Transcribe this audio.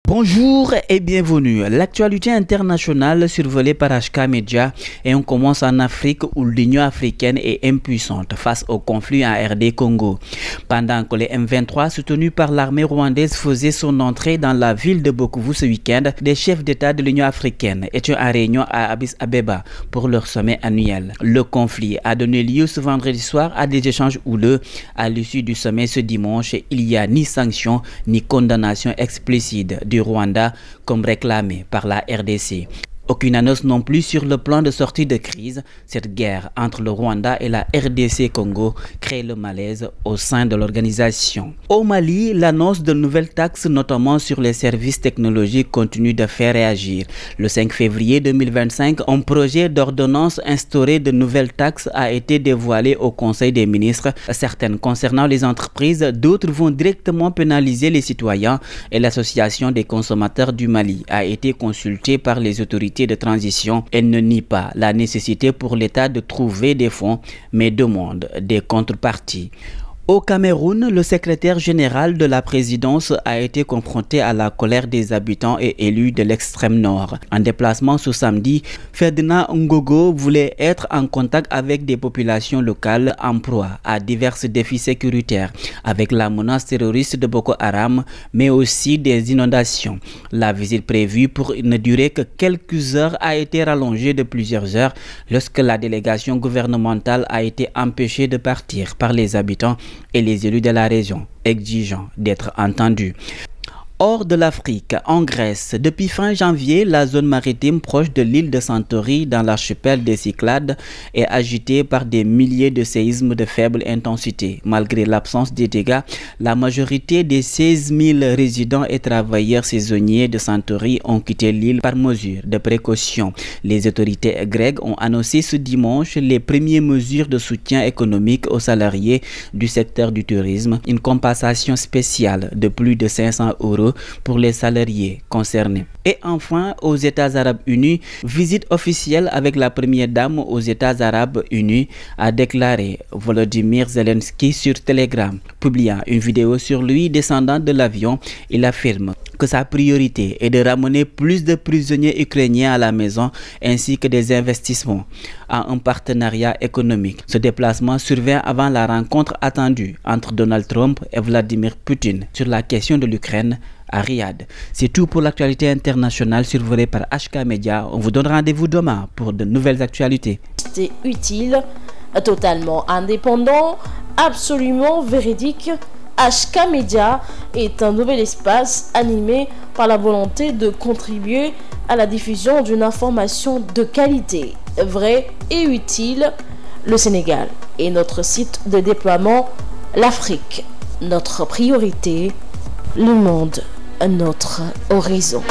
Bonjour et bienvenue. L'actualité internationale survolée par HK Media et on commence en Afrique où l'Union africaine est impuissante face au conflit en RD Congo. Pendant que les M23 soutenus par l'armée rwandaise faisaient son entrée dans la ville de Bukavu ce week-end, des chefs d'État de l'Union africaine étaient en réunion à Addis Abeba pour leur sommet annuel. Le conflit a donné lieu ce vendredi soir à des échanges houleux. À l'issue du sommet ce dimanche, il n'y a ni sanctions ni condamnation explicite du Rwanda comme réclamé par la RDC. Aucune annonce non plus sur le plan de sortie de crise. Cette guerre entre le Rwanda et la RDC Congo crée le malaise au sein de l'organisation. Au Mali, l'annonce de nouvelles taxes, notamment sur les services technologiques, continue de faire réagir. Le 5 février 2025, un projet d'ordonnance instauré de nouvelles taxes a été dévoilé au Conseil des ministres. Certaines concernant les entreprises, d'autres vont directement pénaliser les citoyens et l'Association des consommateurs du Mali a été consultée par les autorités de transition. Elle ne nie pas la nécessité pour l'État de trouver des fonds, mais demande des contreparties. Au Cameroun, le secrétaire général de la présidence a été confronté à la colère des habitants et élus de l'extrême nord. En déplacement ce samedi, Ferdinand Ngogo voulait être en contact avec des populations locales en proie à divers défis sécuritaires, avec la menace terroriste de Boko Haram, mais aussi des inondations. La visite prévue pour ne durer que quelques heures a été rallongée de plusieurs heures lorsque la délégation gouvernementale a été empêchée de partir par les habitants et les élus de la région, exigeant d'être entendus. Hors de l'Afrique, en Grèce, depuis fin janvier, la zone maritime proche de l'île de Santorini dans l'archipel des Cyclades est agitée par des milliers de séismes de faible intensité. Malgré l'absence de dégâts, la majorité des 16 000 résidents et travailleurs saisonniers de Santorini ont quitté l'île par mesure de précaution. Les autorités grecques ont annoncé ce dimanche les premières mesures de soutien économique aux salariés du secteur du tourisme, une compensation spéciale de plus de 500 € pour les salariés concernés. Et enfin, aux États arabes unis, visite officielle avec la première dame aux États arabes unis, a déclaré Volodymyr Zelensky sur Telegram. Publiant une vidéo sur lui descendant de l'avion, il affirme que sa priorité est de ramener plus de prisonniers ukrainiens à la maison ainsi que des investissements à un partenariat économique. Ce déplacement survient avant la rencontre attendue entre Donald Trump et Vladimir Poutine sur la question de l'Ukraine à Riyad. C'est tout pour l'actualité internationale survolée par HK Media. On vous donne rendez-vous demain pour de nouvelles actualités. C'est utile, totalement indépendant, absolument véridique. HK Media est un nouvel espace animé par la volonté de contribuer à la diffusion d'une information de qualité, vraie et utile. Le Sénégal est notre site de déploiement, l'Afrique, notre priorité, le monde, notre horizon.